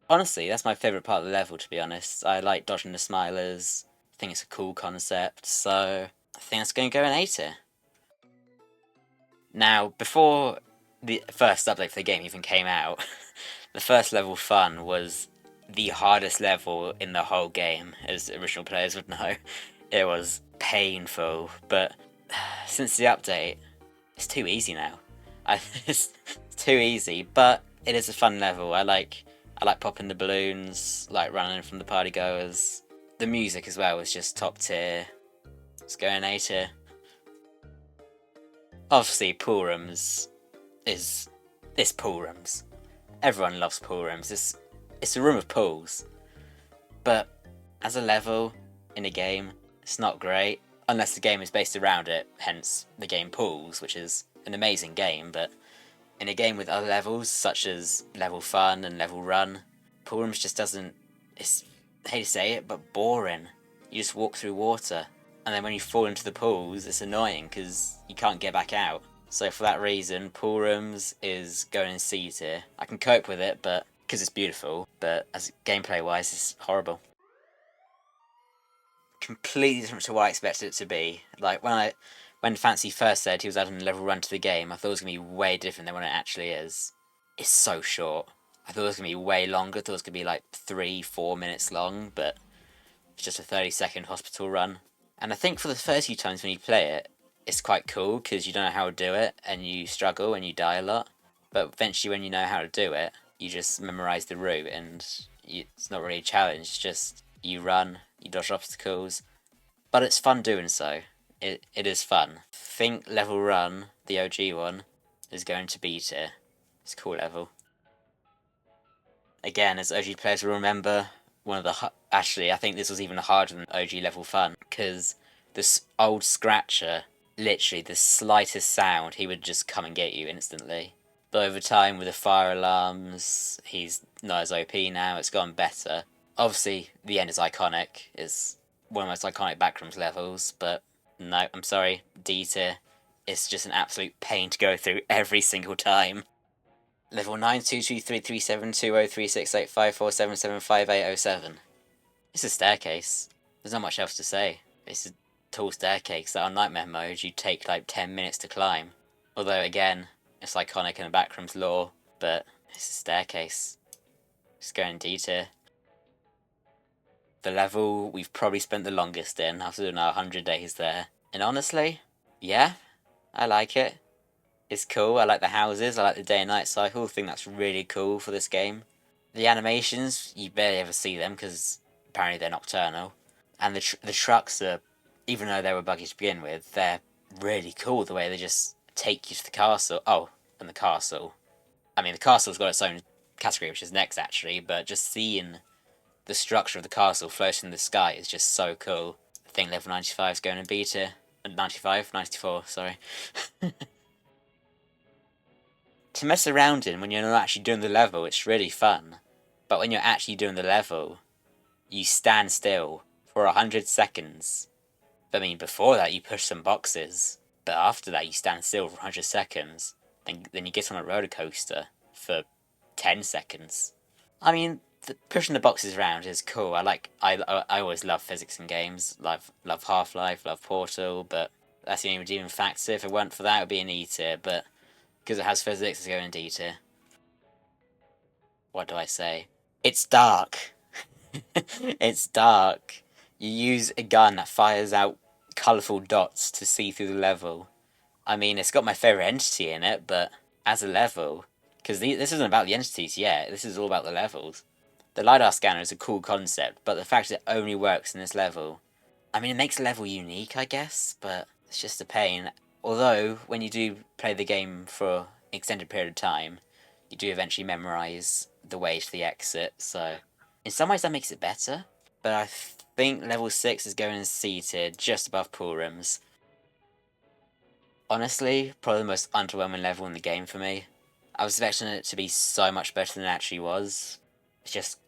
Honestly, that's my favourite part of the level, to be honest. I like dodging the smilers. I think it's a cool concept, so I think that's going to go an 8 tier. Now, before the first update for the game even came out, the first level fun was the hardest level in the whole game, as original players would know. It was painful, but since the update, it's too easy now. It's too easy, but it is a fun level. I like popping the balloons, like running from the party goers. The music as well was just top tier. Let's go an A tier. Obviously, pool rooms is pool rooms. Everyone loves pool rooms. It's a room of pools, but as a level in a game, it's not great unless the game is based around it. Hence, the game Pools, which is an amazing game. But in a game with other levels, such as level fun and level run, pool rooms just doesn't. It's I hate to say it, but boring. You just walk through water, and then when you fall into the pools, it's annoying because you can't get back out. So for that reason, pool rooms is going in C tier. I can cope with it, but because it's beautiful. But as gameplay wise, it's horrible. Completely different to what I expected it to be. Like when Fancy first said he was adding a level run to the game, I thought it was gonna be way different than what it actually is. It's so short. I thought it was gonna be way longer. I thought it was gonna be like 3, 4 minutes long, but it's just a 30-second hospital run. And I think for the first few times when you play it, it's quite cool because you don't know how to do it and you struggle and you die a lot. But eventually, when you know how to do it, you just memorize the route and it's not really a challenge. It's just you run, you dodge obstacles, but it's fun doing so. It is fun. I think level run, the OG one, is going to B tier. It's a cool level. Again, as OG players will remember, one of the actually I think this was even harder than OG level fun because this old Scratcher, literally the slightest sound, he would just come and get you instantly. But over time, with the fire alarms, he's not as OP now. It's gone better. Obviously, the end is iconic. It's one of the most iconic Backrooms levels, but no, I'm sorry, D tier. It's just an absolute pain to go through every single time. Level 92233703685477580. It's a staircase. There's not much else to say. It's a tall staircase that on Nightmare mode you'd take like 10 minutes to climb. Although again, it's iconic in the Backrooms lore, but it's a staircase. Just going D tier. The level we've probably spent the longest in after doing our 100 days there. And honestly, yeah, I like it. It's cool. I like the houses. I like the day and night cycle. I think that's really cool for this game. The animations, you barely ever see them because apparently they're nocturnal. And the trucks are, even though they were buggy to begin with, they're really cool the way they just take you to the castle. Oh, and the castle. I mean, the castle's got its own category, which is next actually, but just seeing the structure of the castle floating in the sky is just so cool. I think level 95 is going to B tier. 95? 94, sorry. To mess around in when you're not actually doing the level, it's really fun. But when you're actually doing the level, you stand still for 100 seconds. I mean, before that, you push some boxes. But after that, you stand still for 100 seconds. Then you get on a roller coaster for 10 seconds. I mean, pushing the boxes around is cool. I always love physics in games. Love Half-Life, love Portal, but that's the only redeeming factor. If it weren't for that, it would be an E tier, but because it has physics, it's going D tier. What do I say? It's dark. It's dark. You use a gun that fires out colourful dots to see through the level. I mean, it's got my favourite entity in it, but as a level, because this isn't about the entities yet, this is all about the levels. The LiDAR scanner is a cool concept, but the fact it only works in this level, I mean, it makes the level unique, I guess, but it's just a pain. Although, when you do play the game for an extended period of time, you do eventually memorise the way to the exit, so in some ways that makes it better, but I think level 6 is going in C tier, just above pool rooms. Honestly, probably the most underwhelming level in the game for me. I was expecting it to be so much better than it actually was. It's just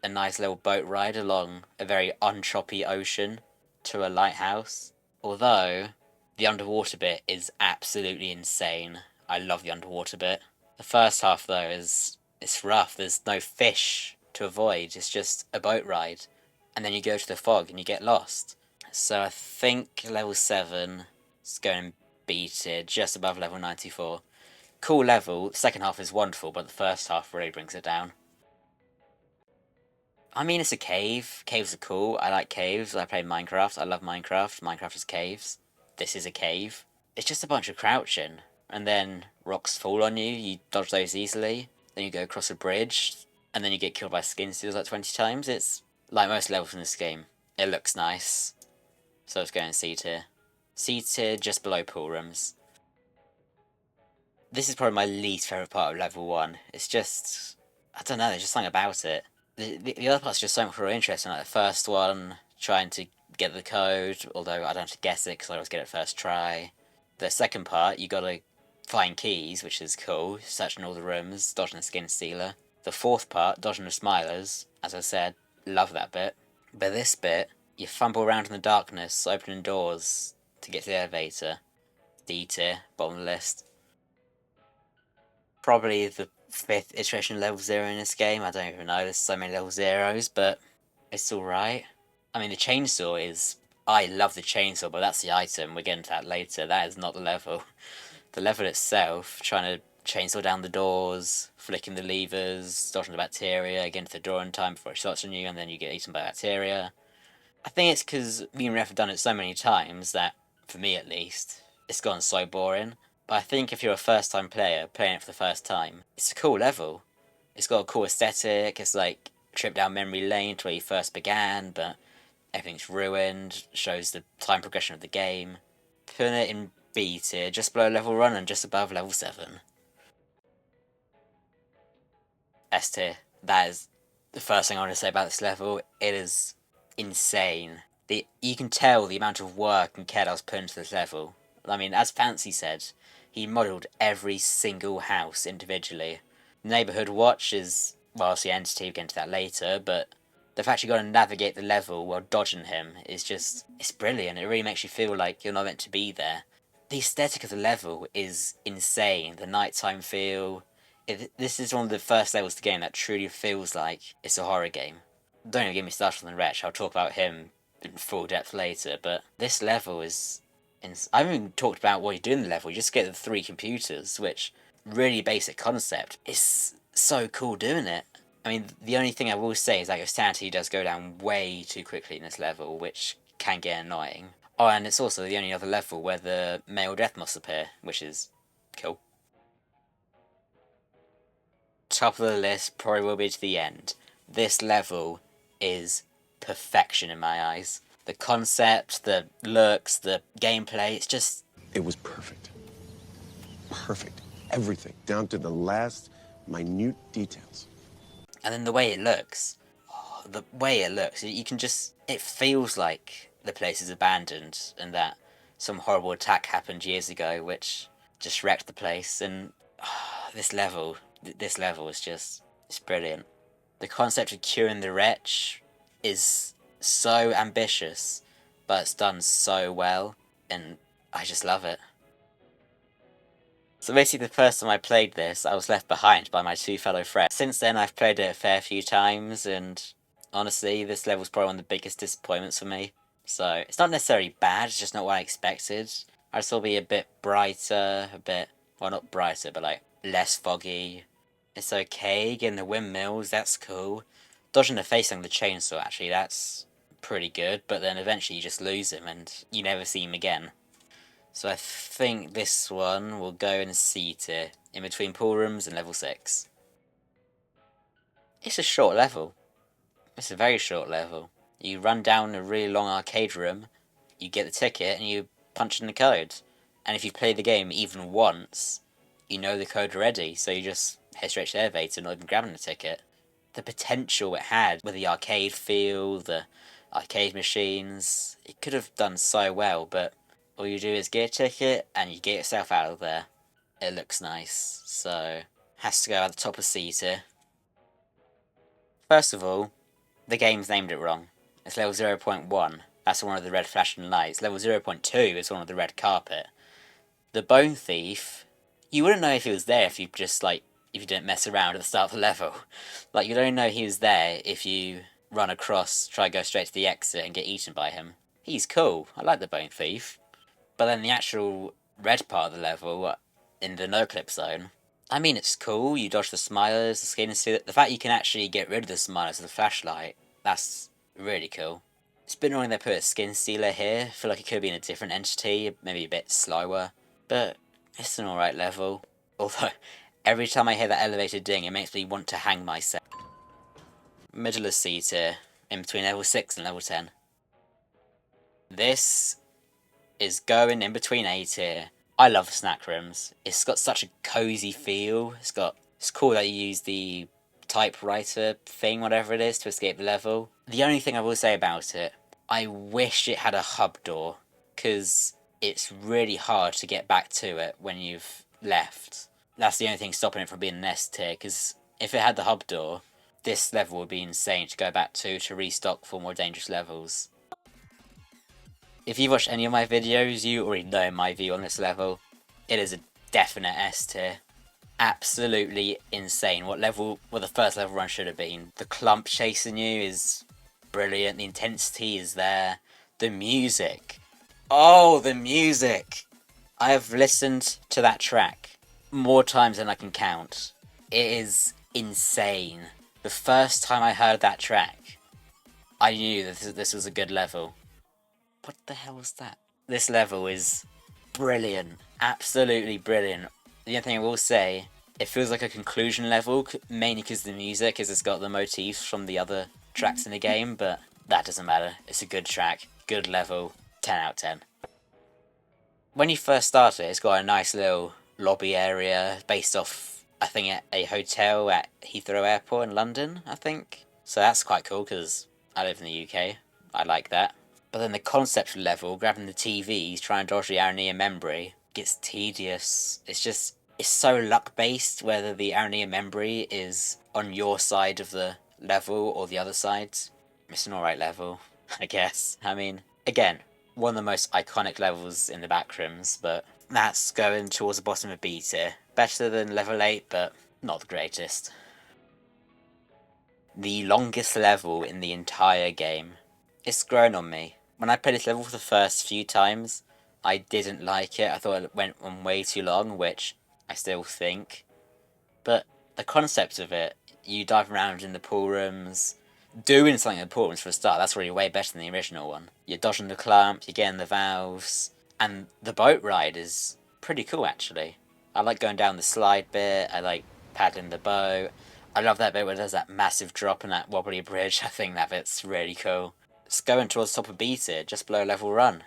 a nice little boat ride along a very unchoppy ocean to a lighthouse. Although, the underwater bit is absolutely insane. I love the underwater bit. The first half, though, it's rough. There's no fish to avoid. It's just a boat ride, and then you go to the fog and you get lost. So I think level 7 is going beated, just above level 94. Cool level, the second half is wonderful, but the first half really brings it down. I mean, it's a cave. Caves are cool. I like caves. I play Minecraft. I love Minecraft. Minecraft is caves. This is a cave. It's just a bunch of crouching. And then rocks fall on you. You dodge those easily. Then you go across a bridge. And then you get killed by skin steals like 20 times. It's like most levels in this game. It looks nice. So let's go in C tier. C tier just below pool rooms. This is probably my least favourite part of level 1. It's just... I don't know, there's just something about it. The other part's just so much more interesting. Like the first one, trying to get the code, although I don't have to guess it because I always get it first try. The second part, you gotta find keys, which is cool, searching all the rooms, dodging the skin stealer. The fourth part, dodging the smilers, as I said, love that bit. But this bit, you fumble around in the darkness, opening doors to get to the elevator. D tier, bottom of the list. Probably the 5th iteration of level 0 in this game. I don't even know, there's so many level 0s, but it's alright. I mean, the chainsaw is... I love the chainsaw, but that's the item. We'll get into that later. That is not the level. The level itself, trying to chainsaw down the doors, flicking the levers, dodging the bacteria, getting to the door in time before it shots on you, and then you get eaten by bacteria. I think it's because me and Ref have done it so many times that, for me at least, it's gone so boring. But I think if you're a first-time player, playing it for the first time, it's a cool level. It's got a cool aesthetic, it's like a trip down memory lane to where you first began, but everything's ruined, shows the time progression of the game. Putting it in B tier, just below level 1 and just above level 7. S tier. That is the first thing I want to say about this level. It is insane. You can tell the amount of work and care that was put into this level. I mean, as Fancy said, he modelled every single house individually. Neighbourhood Watch is, well, it's the entity, we'll get into that later, but the fact you got to navigate the level while dodging him is just, it's brilliant. It really makes you feel like you're not meant to be there. The aesthetic of the level is insane. The nighttime feel. This is one of the first levels of the game that truly feels like it's a horror game. Don't even get me started on the Wretch, I'll talk about him in full depth later, but this level is... I haven't even talked about what you do in the level, you just get the 3 computers, which, really basic concept. It's so cool doing it. I mean, the only thing I will say is that your sanity does go down way too quickly in this level, which can get annoying. Oh, and it's also the only other level where the male death must appear, which is cool. Top of the list, probably will be to the end. This level is perfection in my eyes. The concept, the looks, the gameplay, it's just... It was perfect. Perfect. Everything, down to the last minute details. And then the way it looks. Oh, the way it looks, you can just... It feels like the place is abandoned and that some horrible attack happened years ago which just wrecked the place. And this level is just... It's brilliant. The concept of curing the wretch is... so ambitious, but it's done so well, and I just love it. So basically the first time I played this, I was left behind by my 2 fellow friends. Since then I've played it a fair few times, and honestly, this level's probably one of the biggest disappointments for me. So, it's not necessarily bad, it's just not what I expected. I just thought it'd be a bit brighter, well not brighter, but like, less foggy. It's okay, getting the windmills, that's cool. Dodging the face on the chainsaw, actually, that's pretty good, but then eventually you just lose him and you never see him again. So I think this one will go in C tier, in between pool rooms and level 6. It's a short level. It's a very short level. You run down a really long arcade room, you get the ticket, and you punch in the code. And if you play the game even once, you know the code already, so you just head straight to the elevator, not even grabbing the ticket. The potential it had with the arcade feel, the arcade machines, it could have done so well, but all you do is get a ticket and you get yourself out of there. It looks nice, so has to go at the top of C tier. First of all, the game's named it wrong. It's level 0.1, that's one of the red flashing lights. Level 0.2 is one of the red carpet. The Bone Thief, you wouldn't know if he was there if you just, like, if you didn't mess around at the start of the level. Like, you'd only know he was there if you run across, try to go straight to the exit and get eaten by him. He's cool. I like the Bone Thief. But then the actual red part of the level, in the no-clip zone, I mean, it's cool. You dodge the smilers, the skin and see the fact you can actually get rid of the smilers with a flashlight, that's really cool. It's a bit annoying they put a skin stealer here. I feel like it could have been a different entity, maybe a bit slower. But it's an alright level. Although, every time I hear that elevator ding, it makes me want to hang myself. Middle of C tier, in between level 6 and level 10. This is going in between A tier. I love Snackroosic. It's got such a cozy feel. It's cool that you use the typewriter thing, whatever it is, to escape the level. The only thing I will say about it, I wish it had a hub door, because it's really hard to get back to it when you've left. That's the only thing stopping it from being an S tier, because if it had the hub door, this level would be insane to go back to restock for more dangerous levels. If you've watched any of my videos, you already know my view on this level. It is a definite S tier. Absolutely insane. What the first level run should have been. The clump chasing you is brilliant. The intensity is there. The music. Oh, the music! I have listened to that track more times than I can count. It is insane. The first time I heard that track, I knew that this was a good level. What the hell was that? This level is brilliant. Absolutely brilliant. The only thing I will say, it feels like a conclusion level, mainly because the music, because it's got the motifs from the other tracks in the game, but that doesn't matter. It's a good track, good level, 10 out of 10. When you first start it, it's got a nice little lobby area based off, I think, a hotel at Heathrow Airport in London, I think. So that's quite cool, because I live in the UK. I like that. But then the concept level, grabbing the TVs, trying to dodge the Arania memory, gets tedious. It's so luck-based, whether the Arania memory is on your side of the level or the other side. It's an alright level, I guess. I mean, again, one of the most iconic levels in the Backrooms, but that's going towards the bottom of B tier. Better than level 8, but not the greatest. The longest level in the entire game. It's grown on me. When I played this level for the first few times, I didn't like it. I thought it went on way too long, which I still think. But the concept of it, you dive around in the pool rooms, doing something in the pool rooms for a start, that's really way better than the original one. You're dodging the clump, you're getting the valves, and the boat ride is pretty cool actually. I like going down the slide bit, I like paddling the boat. I love that bit where there's that massive drop and that wobbly bridge. I think that bit's really cool. It's going towards the top of B tier, just below level run.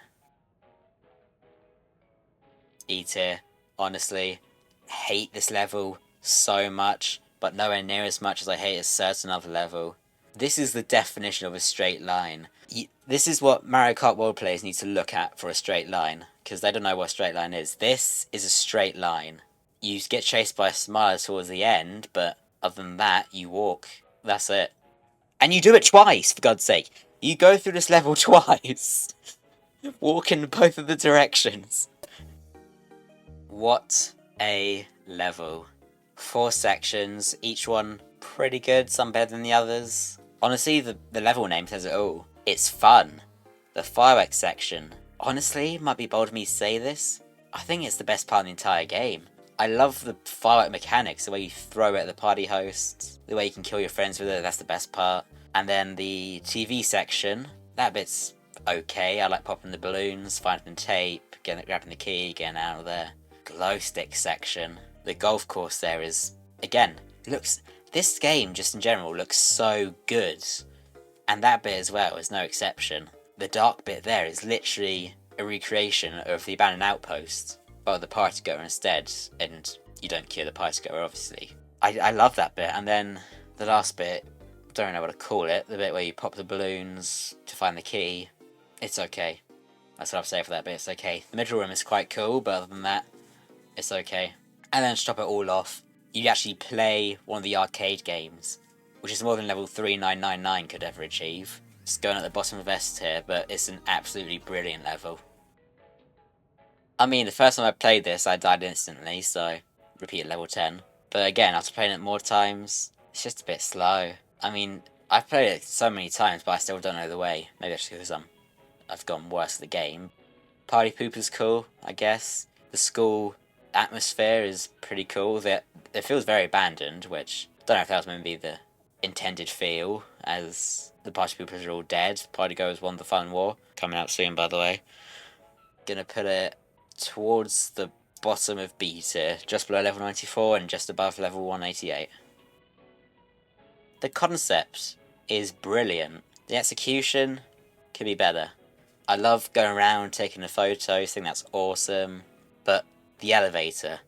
E tier, honestly, hate this level so much, but nowhere near as much as I hate a certain other level. This is the definition of a straight line. This is what Mario Kart World players need to look at for a straight line, because they don't know what a straight line is. This is a straight line. You get chased by a smiler towards the end, but other than that, you walk. That's it. And you do it twice, for God's sake. You go through this level twice. Walk in both of the directions. What a level. 4 sections, each one pretty good, some better than the others. Honestly, the level name says it all. It's fun. The fireworks section. Honestly, might be bold of me to say this, I think it's the best part of the entire game. I love the firework mechanics, the way you throw it at the party hosts, the way you can kill your friends with it, that's the best part. And then the TV section, that bit's okay. I like popping the balloons, finding the tape, grabbing the key, getting out of there. Glow stick section. The golf course there is, again, this game just in general looks so good. And that bit as well is no exception. The dark bit there is literally a recreation of the abandoned outpost, but with the party goer instead, and you don't kill the party goer obviously. I love that bit, and then the last bit, don't know what to call it, the bit where you pop the balloons to find the key, it's okay. That's what I'll say for that bit, it's okay. The middle room is quite cool, but other than that, it's okay. And then to top it all off, you actually play one of the arcade games, which is more than level 3999 could ever achieve. It's going at the bottom of S tier, but it's an absolutely brilliant level. I mean, the first time I played this, I died instantly, so repeat at level 10. But again, after playing it more times, it's just a bit slow. I mean, I've played it so many times, but I still don't know the way. Maybe that's because I've gone worse at the game. Party Pooper's cool, I guess. The school atmosphere is pretty cool. It feels very abandoned, which I don't know if that was meant to be the intended feel, as the Party Poopers are all dead. Party Goers won the fun war. Coming out soon, by the way. Gonna put it towards the bottom of B tier, just below level 94 and just above level 188. The concept is brilliant. The execution could be better. I love going around taking the photos, think that's awesome. But the elevator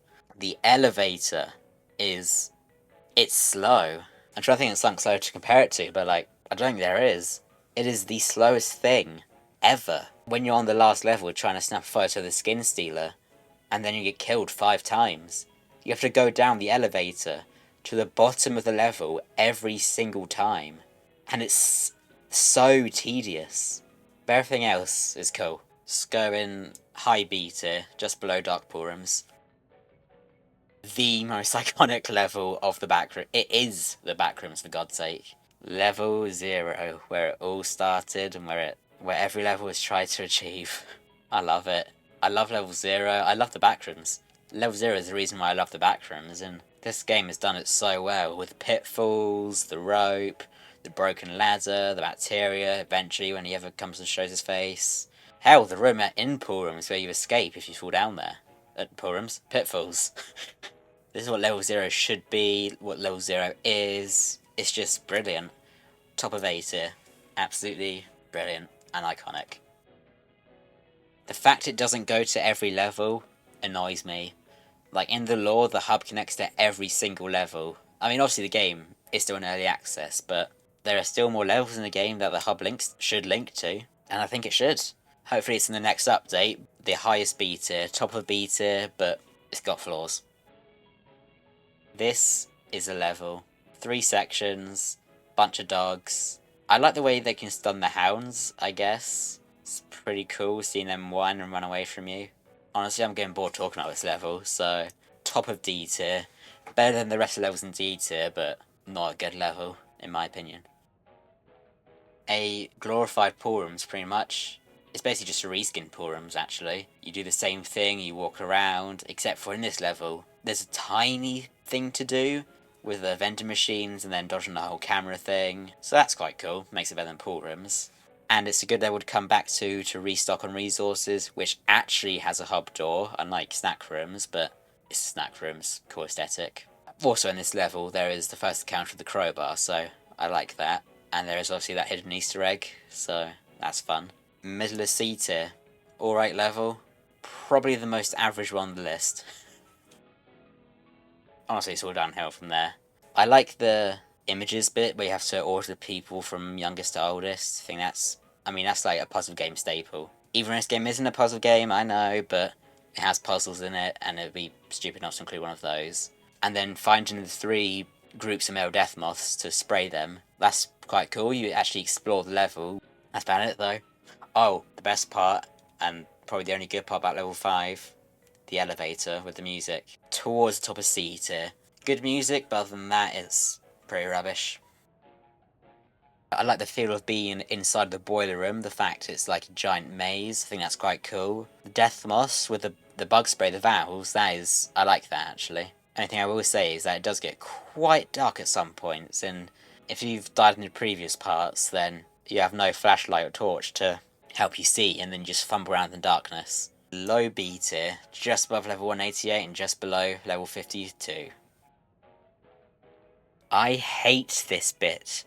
is, it's slow. I'm trying to think of something slow to compare it to, but like, I don't think there is. It is the slowest thing ever. When you're on the last level trying to snap a photo of the skin stealer, and then you get killed 5 times. You have to go down the elevator to the bottom of the level every single time. And it's so tedious. But everything else is cool. Just go in high B tier, just below Dark Poolrooms. The most iconic level of the Backrooms. It is the Backrooms, for God's sake. Level 0, where it all started and where every level was tried to achieve. I love it. I love level 0. I love the Backrooms. Level 0 is the reason why I love the Backrooms, and this game has done it so well with pitfalls, the rope, the broken ladder, the bacteria, eventually when he ever comes and shows his face. Hell, the room in Poolrooms where you escape if you fall down there. At Poolrooms? Pitfalls. This is what level 0 should be, what level 0 is. It's just brilliant. Top of A tier. Absolutely brilliant and iconic. The fact it doesn't go to every level annoys me. Like, in the lore, the hub connects to every single level. I mean, obviously the game is still in early access, but there are still more levels in the game that the hub should link to, and I think it should. Hopefully it's in the next update, the highest B tier, top of B tier, but it's got flaws. This is a level. 3 sections, bunch of dogs. I like the way they can stun the hounds, I guess. It's pretty cool seeing them whine and run away from you. Honestly, I'm getting bored talking about this level, so top of D tier. Better than the rest of the levels in D tier, but not a good level, in my opinion. A glorified Poolrooms, pretty much. It's basically just a reskin Poolrooms, actually. You do the same thing, you walk around, except for in this level, there's a tiny thing to do with the vending machines and then dodging the whole camera thing. So that's quite cool, makes it better than Poolrooms. And it's a good level to come back to restock on resources, which actually has a hub door, unlike Snackroos, but it's Snackroos, cool aesthetic. Also in this level, there is the first encounter of the crowbar, so I like that. And there is obviously that hidden Easter egg, so that's fun. Middle of C tier, alright level, probably the most average one on the list. Honestly, it's all downhill from there. I like the images bit where you have to order people from youngest to oldest. I think that's like a puzzle game staple. Even if this game isn't a puzzle game, I know, but it has puzzles in it, and it'd be stupid not to include one of those. And then finding the 3 groups of male death moths to spray them, that's quite cool. You actually explore the level. That's about it, though. Oh, the best part, and probably the only good part about level 5, the elevator with the music. Towards the top of C tier. Good music, but other than that, it's pretty rubbish. I like the feel of being inside the boiler room, the fact it's like a giant maze, I think that's quite cool. The death moss with the bug spray, the valves, I like that actually. Only thing I will say is that it does get quite dark at some points, and if you've died in the previous parts, then you have no flashlight or torch to help you see, and then you just fumble around in darkness. Low B tier, just above level 188 and just below level 52. I hate this bit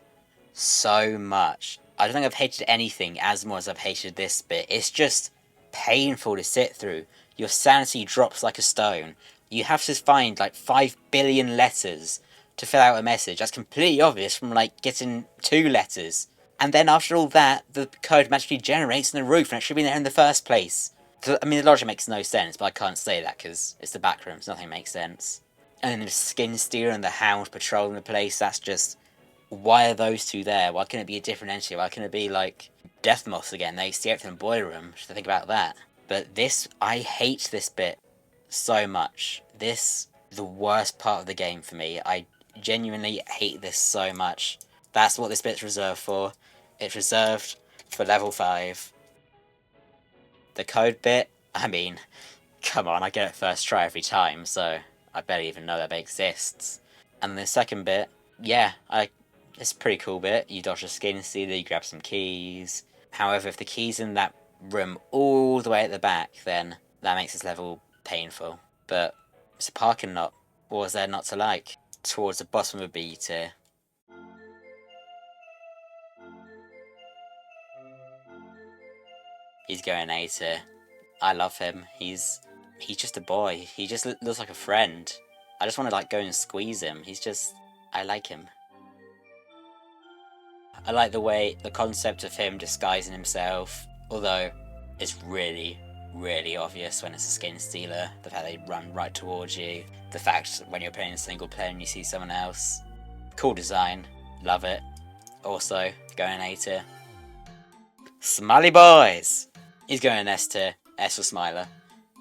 so much. I don't think I've hated anything as much as I've hated this bit. It's just painful to sit through. Your sanity drops like a stone. You have to find like 5 billion letters to fill out a message. That's completely obvious from like getting 2 letters. And then after all that, the code magically generates in the roof and it should be there in the first place. I mean, the logic makes no sense, but I can't say that because it's the Backrooms. Nothing makes sense. And then the skin stealer and the hound patrolling the place, that's just... Why are those 2 there? Why can't it be a different entity? Why can't it be, like, death moths again? They steer it from the boiler room. Should I think about that? But this... I hate this bit so much. This the worst part of the game for me. I genuinely hate this so much. That's what this bit's reserved for. It's reserved for level 5. The code bit, I mean, come on, I get it first try every time, so I barely even know that it exists. And the second bit, yeah, it's a pretty cool bit. You dodge a skin stealer, you grab some keys. However, if the key's in that room all the way at the back, then that makes this level painful. But it's a parking lot. What was there not to like? Towards the bottom of a B tier. He's going A tier. I love him. He's just a boy. He just looks like a friend. I just want to like go and squeeze him. I like him. I like the concept of him disguising himself, although it's really, really obvious when it's a skin stealer. The fact they run right towards you. The fact when you're playing a single player and you see someone else. Cool design. Love it. Also, going A tier. Smiley Boys! He's going S tier. S for Smiler.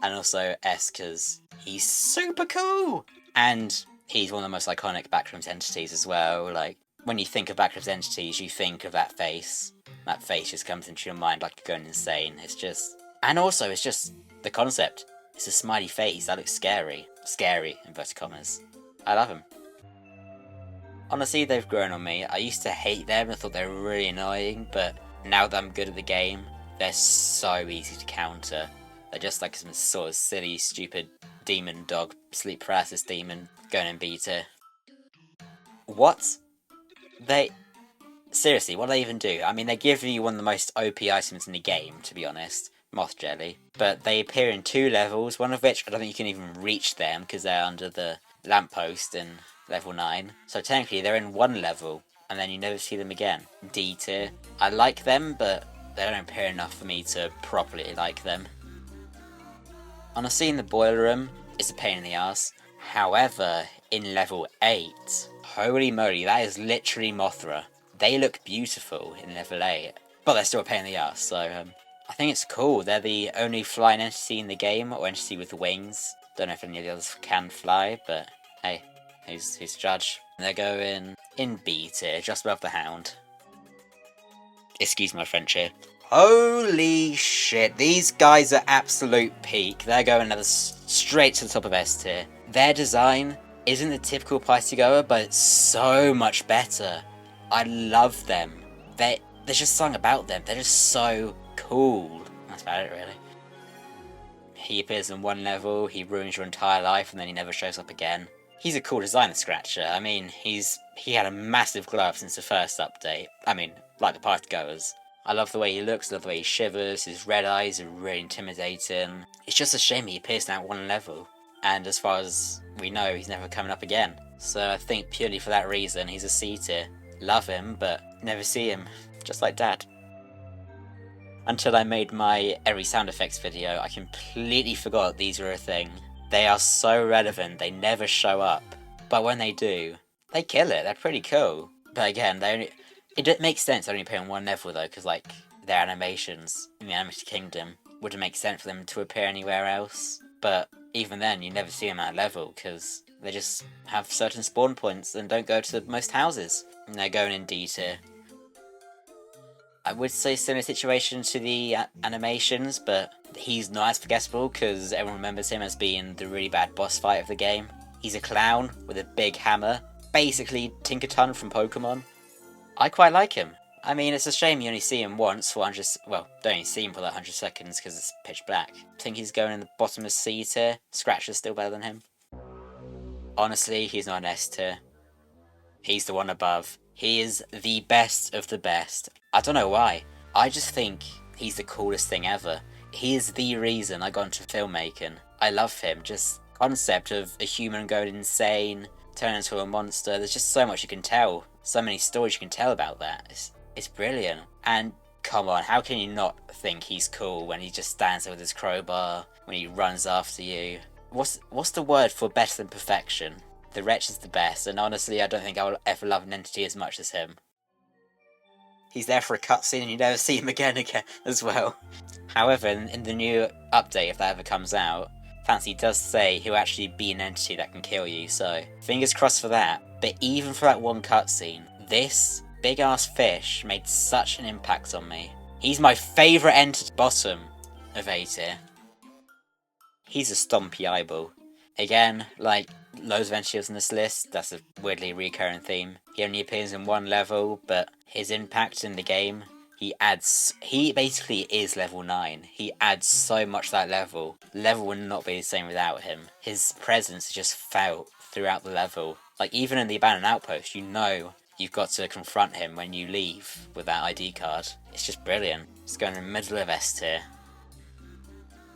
And also S because he's super cool! And he's one of the most iconic Backrooms entities as well. Like, when you think of Backrooms entities, you think of that face. That face just comes into your mind like you're going insane. It's just... And also, it's just the concept. It's a smiley face. That looks scary. Scary, inverted commas. I love him. Honestly, they've grown on me. I used to hate them. I thought they were really annoying. But now that I'm good at the game, they're so easy to counter. They're just like some sort of silly, stupid demon dog, sleep paralysis demon, going in beta. What? Seriously, what do they even do? I mean, they give you one of the most OP items in the game, to be honest. Moth Jelly. But they appear in 2 levels, one of which I don't think you can even reach them, because they're under the lamppost in level 9. So technically, they're in 1 level, and then you never see them again. D tier. I like them, but they don't appear enough for me to properly like them. Honestly, in the boiler room, it's a pain in the ass. However, in level 8, holy moly, that is literally Mothra. They look beautiful in level 8, but they're still a pain in the ass, so I think it's cool. They're the only flying entity in the game, or entity with wings. Don't know if any of the others can fly, but hey, who's the judge? They're going in B tier, just above the Hound. Excuse my French here. Holy shit, these guys are absolute peak. They're going straight to the top of S tier. Their design isn't the typical party goer, but it's so much better. I love them. There's just something about them. They're just so cool. That's about it, really. He appears in 1 level, he ruins your entire life, and then he never shows up again. He's a cool design, the Scratcher. I mean, he had a massive glow up since the first update. I mean, like the party goers. I love the way he looks, I love the way he shivers, his red eyes are really intimidating. It's just a shame he appears in that 1 level. And as far as we know, he's never coming up again. So I think purely for that reason, he's a C tier. Love him, but never see him. Just like Dad. Until I made my every sound effects video, I completely forgot these were a thing. They are so relevant, they never show up. But when they do, they kill it, they're pretty cool. But again, it makes sense they only appear on 1 level though, because like, their animations in the Animated Kingdom wouldn't make sense for them to appear anywhere else. But even then, you never see them at level, because they just have certain spawn points and don't go to most houses. And they're going in D tier. I would say similar situation to the animations, but he's not as forgettable because everyone remembers him as being the really bad boss fight of the game. He's a clown with a big hammer, basically Tinkerton from Pokemon. I quite like him. I mean, it's a shame you only see him once for 100... Well, don't only see him for that 100 seconds because it's pitch black. I think he's going in the bottom of C tier. Scratcher's still better than him. Honestly, he's not an S tier. He's the one above. He is the best of the best. I don't know why. I just think he's the coolest thing ever. He is the reason I got into filmmaking. I love him. Just concept of a human going insane, turning into a monster. There's just so much you can tell. So many stories you can tell about that. It's brilliant. And come on, how can you not think he's cool when he just stands there with his crowbar, when he runs after you? What's the word for better than perfection? The Wretch is the best, and honestly, I don't think I will ever love an entity as much as him. He's there for a cutscene and you never see him again as well. However, in the new update, if that ever comes out, Fancy does say he'll actually be an entity that can kill you, so fingers crossed for that. But even for that one cutscene, this big ass fish made such an impact on me. He's my favourite entity. Bottom of A tier. He's a stompy eyeball. Again, like loads of entities on this list, that's a weirdly recurring theme. He only appears in one level, but his impact in the game, he basically is level 9. He adds so much to that level. The level would not be the same without him. His presence is just felt throughout the level. Like even in the abandoned outpost, you know you've got to confront him when you leave with that ID card. It's just brilliant. It's going in the middle of S tier.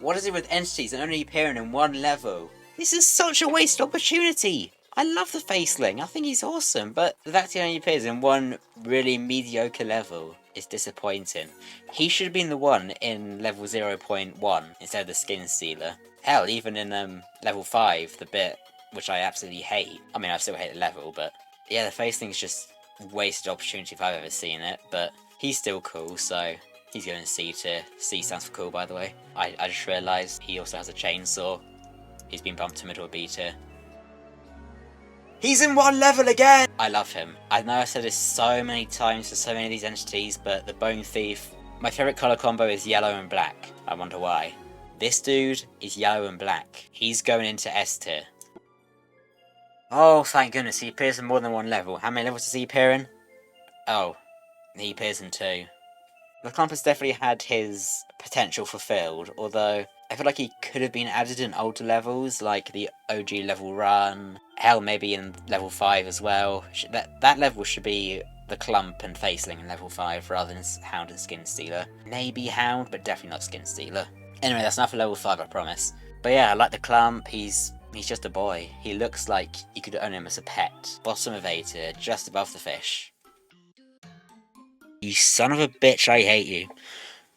What is it with entities that only appearing in one level? This is such a wasted opportunity! I love the Faceling, I think he's awesome, but the fact he only appears in one really mediocre level is disappointing. He should have been the one in level 0.1 instead of the Skin Stealer. Hell, even in level 5, the bit which I absolutely hate. I mean, I still hate the level, but yeah, the Faceling's just wasted opportunity if I've ever seen it, but he's still cool, so he's going to C tier. C stands for cool, by the way. I just realised he also has a chainsaw. He's been bumped to middle of B tier. He's in one level again! I love him. I know I said this so many times for so many of these entities, but the Bone Thief, my favourite colour combo is yellow and black. I wonder why. This dude is yellow and black. He's going into S tier. Oh, thank goodness, he appears in more than one level. How many levels does he appear in? Oh, he appears in 2. The Clump has definitely had his potential fulfilled, although I feel like he could have been added in older levels, like the OG level run. Hell, maybe in level 5 as well. That level should be the Clump and Faceling in level 5 rather than Hound and Skin Stealer. Maybe Hound, but definitely not Skin Stealer. Anyway, that's enough for level 5, I promise. But yeah, I like the Clump. He's just a boy. He looks like you could own him as a pet. Bottom of A tier, just above the fish. You son of a bitch, I hate you.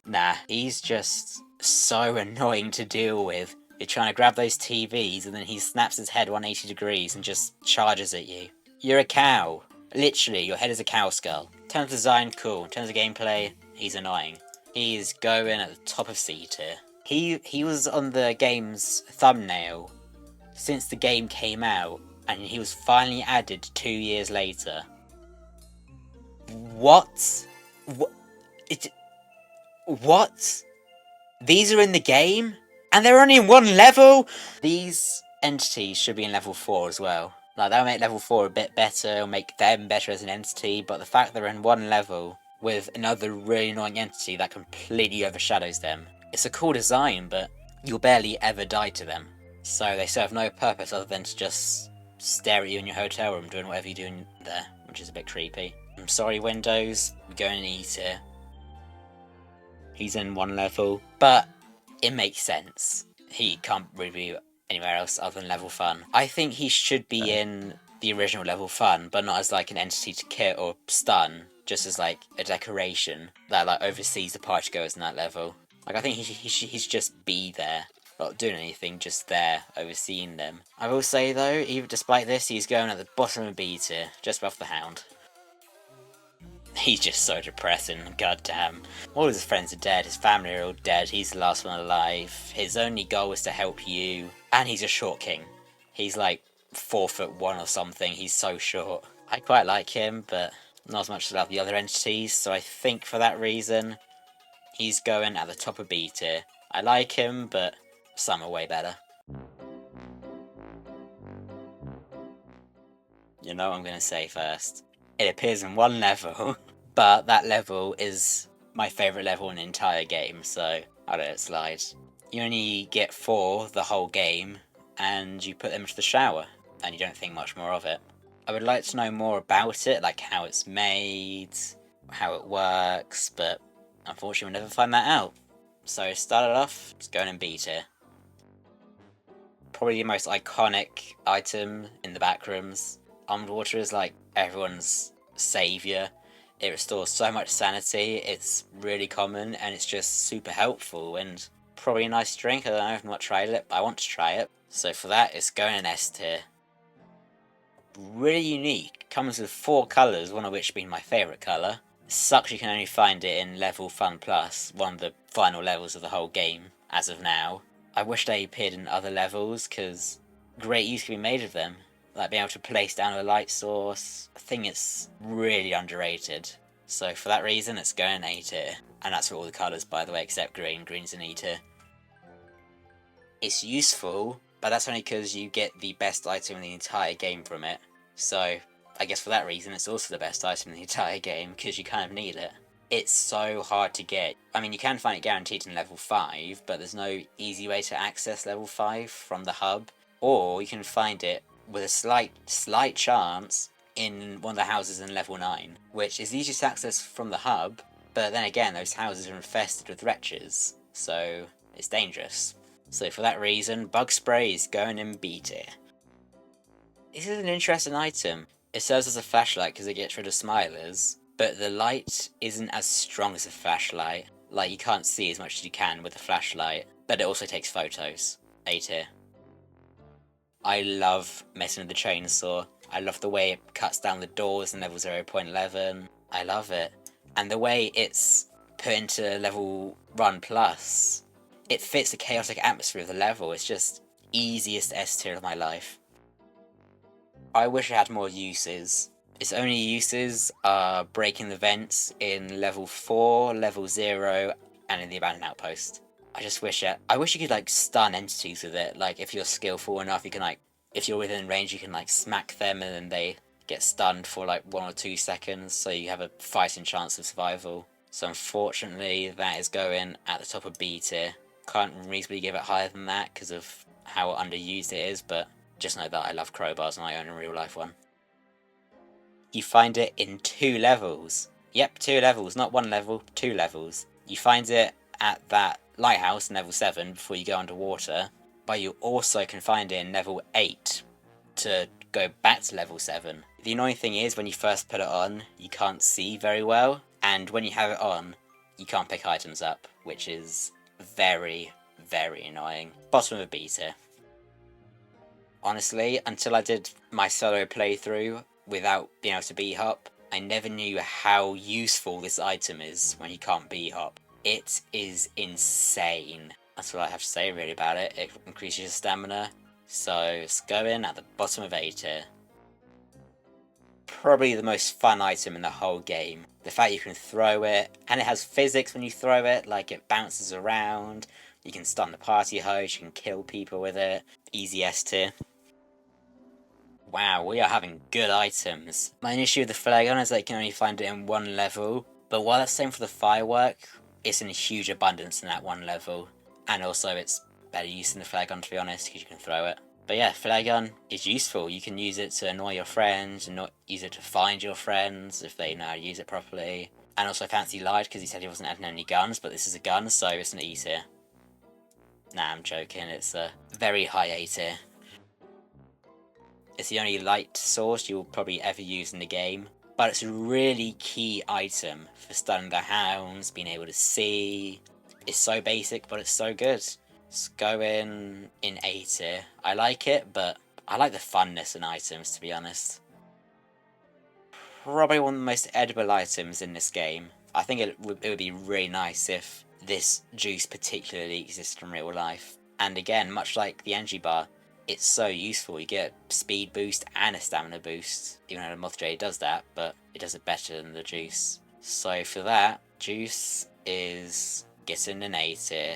Nah, he's just so annoying to deal with. You're trying to grab those TVs and then he snaps his head 180 degrees and just charges at you. You're a cow. Literally, your head is a cow skull. In terms of design, cool. In terms of gameplay, he's annoying. He is going at the top of C tier. He was on the game's thumbnail since the game came out, and he was finally added 2 years later. What? What? These are in the game? And they're only in one level? These entities should be in level 4 as well. Like, that'll make level 4 a bit better, it'll make them better as an entity, but the fact they're in one level with another really annoying entity that completely overshadows them. It's a cool design, but you'll barely ever die to them. So they serve no purpose other than to just stare at you in your hotel room doing whatever you're doing there, which is a bit creepy. I'm sorry, Windows, we're going to E tier. He's in one level, but it makes sense. He can't really be anywhere else other than level fun. I think he should be in the original level fun, but not as like an entity to kill or stun, just as like a decoration that like oversees the partygoers in that level. Like I think he should just be there, not doing anything, just there, overseeing them. I will say though, even despite this, he's going at the bottom of B tier, just above the Hound. He's just so depressing, goddamn. All his friends are dead, his family are all dead, he's the last one alive. His only goal is to help you, and he's a short king. He's like 4'1" or something, he's so short. I quite like him, but not as much as I love the other entities, so I think for that reason, he's going at the top of B tier. I like him, but some are way better. You know what I'm going to say first. It appears in one level, but that level is my favourite level in the entire game, so I'll let it slide. You only get 4 the whole game, and you put them into the shower, and you don't think much more of it. I would like to know more about it, like how it's made, how it works, but unfortunately we'll never find that out. So started off, it's going in B tier. Probably the most iconic item in the Backrooms. Underwater is like everyone's saviour. It restores so much sanity, it's really common, and it's just super helpful, and probably a nice drink. I don't know, I've not tried it, but I want to try it. So for that, it's going in S tier. Really unique. Comes with 4 colours, one of which being my favourite colour. Sucks you can only find it in level Fun Plus, one of the final levels of the whole game, as of now. I wish they appeared in other levels, because great use can be made of them. Like being able to place down a light source. I think it's really underrated. So for that reason, it's going in A tier. And that's for all the colours, by the way, except green. Green's an E tier. It's useful, but that's only because you get the best item in the entire game from it. So I guess for that reason, it's also the best item in the entire game, because you kind of need it. It's so hard to get. I mean, you can find it guaranteed in level 5, but there's no easy way to access level 5 from the hub. Or you can find it with a slight chance in one of the houses in level 9, which is easy to access from the hub, but then again, those houses are infested with wretches, so it's dangerous. So for that reason, bug spray is going in B tier. This is an interesting item. It serves as a flashlight because it gets rid of smilers, but the light isn't as strong as a flashlight. Like, you can't see as much as you can with a flashlight, but it also takes photos. A tier. I love messing with the chainsaw. I love the way it cuts down the doors in level 0.11. I love it. And the way it's put into level 1 plus, it fits the chaotic atmosphere of the level. It's just easiest S tier of my life. I wish it had more uses. Its only uses are breaking the vents in level 4, level 0, and in the abandoned outpost. I wish you could, like, stun entities with it. Like, if you're skillful enough, you can, like, if you're within range, you can, like, smack them and then they get stunned for, like, 1 or 2 seconds, so you have a fighting chance of survival. So unfortunately, that is going at the top of B tier. Can't reasonably give it higher than that because of how underused it is, but just know that I love crowbars and I own a real life one. You find it in 2 levels. Yep, 2 levels, not 1 level, 2 levels. You find it at that lighthouse in level 7 before you go underwater, but you also can find it in level 8 to go back to level 7. The annoying thing is, when you first put it on, you can't see very well, and when you have it on, you can't pick items up, which is very, very annoying. Bottom of a B tier. Honestly, until I did my solo playthrough without being able to B-hop, I never knew how useful this item is when you can't B-hop. It is insane. That's what I have to say really about it. It increases your stamina, so it's going at the bottom of A tier. Probably the most fun item in the whole game. The fact you can throw it, and it has physics when you throw it, like it bounces around, you can stun the party host, you can kill people with it. Easy S tier. Wow, we are having good items. My issue with the flare gun is that you can only find it in 1 level, but while that's the same for the firework, it's in huge abundance in that 1 level. And also it's better use than the flare gun, to be honest, because you can throw it. But yeah, flare gun is useful. You can use it to annoy your friends, and not use it to find your friends if they know how to use it properly. And also Fancy lied because he said he wasn't adding any guns, but this is a gun, so it's an E tier. Nah, I'm joking, it's a very high A tier. It's the only light source you'll probably ever use in the game, but it's a really key item for stunning the hounds, being able to see. It's so basic, but it's so good. It's going in A tier. I like it, but I like the funness in items, to be honest. Probably one of the most edible items in this game. I think it would be really nice if this juice particularly existed in real life. And again, much like the energy bar, it's so useful. You get a speed boost and a stamina boost. Even though the Moth Jade does that, but it does it better than the juice. So for that, juice is getting an A tier.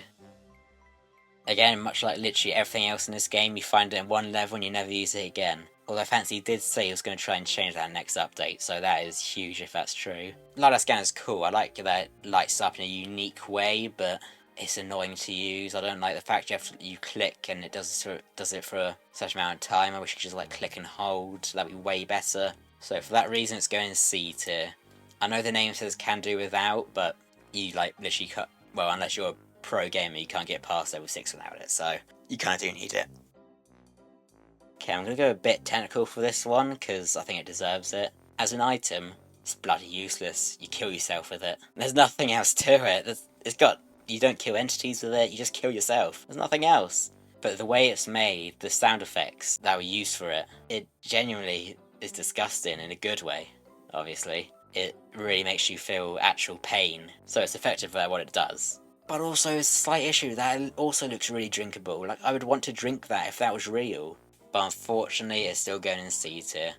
Again, much like literally everything else in this game, you find it in 1 level and you never use it again. Although Fancy did say he was going to try and change that next update, so that is huge if that's true. LiDAR scanner is cool. I like that it lights up in a unique way, but it's annoying to use. I don't like the fact you click and it does it for such amount of time. I wish you could just like click and hold. That'd be way better. So for that reason, it's going C tier. I know the name says can do without, but you like literally cut. Well, unless you're a pro gamer, you can't get past level 6 without it. So you kind of do need it. Okay, I'm gonna go a bit technical for this one because I think it deserves it. As an item, it's bloody useless. You kill yourself with it. There's nothing else to it. You don't kill entities with it, you just kill yourself. There's nothing else. But the way it's made, the sound effects that were used for it, it genuinely is disgusting in a good way, obviously. It really makes you feel actual pain, so it's effective at what it does. But also a slight issue, that also looks really drinkable. Like, I would want to drink that if that was real. But unfortunately, it's still going in C tier.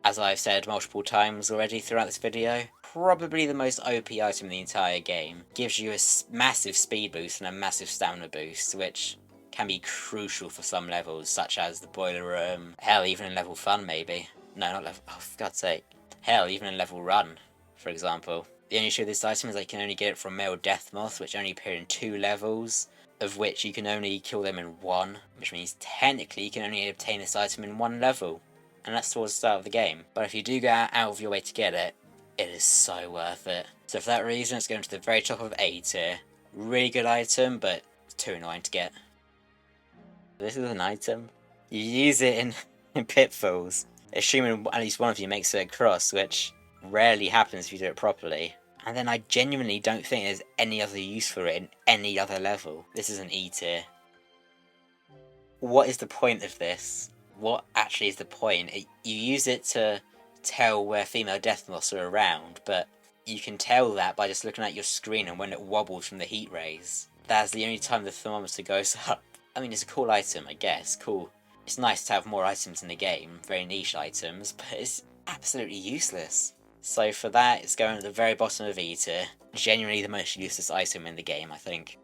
As I've said multiple times already throughout this video, probably the most OP item in the entire game. Gives you a massive speed boost and a massive stamina boost, which can be crucial for some levels, such as the boiler room, hell, even in level fun maybe. No, not level, oh for God's sake. Hell, even in level run, for example. The only issue with this item is that you can only get it from male death moths, which only appear in 2 levels, of which you can only kill them in 1, which means technically you can only obtain this item in 1 level. And that's towards the start of the game. But if you do go out of your way to get it, it is so worth it. So for that reason, it's going to the very top of A tier. Really good item, but it's too annoying to get. This is an item. You use it in pitfalls, assuming at least one of you makes it across, which rarely happens if you do it properly. And then I genuinely don't think there's any other use for it in any other level. This is an E tier. What is the point of this? What actually is the point? You use it to tell where female death moths are around, but you can tell that by just looking at your screen and when it wobbles from the heat rays. That's the only time the thermometer goes up. I mean, it's a cool item, I guess, cool. It's nice to have more items in the game, very niche items, but it's absolutely useless. So for that, it's going at the very bottom of E tier. Genuinely the most useless item in the game, I think.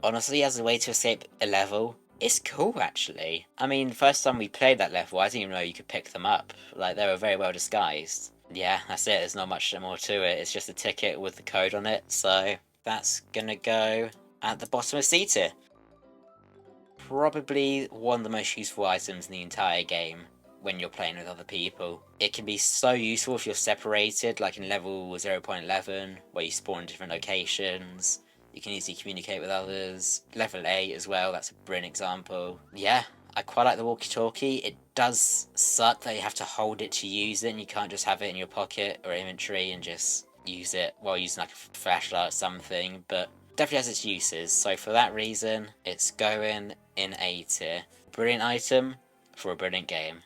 Honestly, as a way to escape a level, it's cool, actually. I mean, first time we played that level, I didn't even know you could pick them up. Like, they were very well disguised. Yeah, that's it, there's not much more to it. It's just a ticket with the code on it, so that's gonna go at the bottom of C tier. Probably one of the most useful items in the entire game when you're playing with other people. It can be so useful if you're separated, like in level 0.11, where you spawn in different locations. You can easily communicate with others. Level 8 as well, that's a brilliant example. Yeah, I quite like the walkie-talkie. It does suck that you have to hold it to use it, and you can't just have it in your pocket or inventory and just use it while using like a flashlight or something, but definitely has its uses, so for that reason, it's going in A tier. Brilliant item for a brilliant game.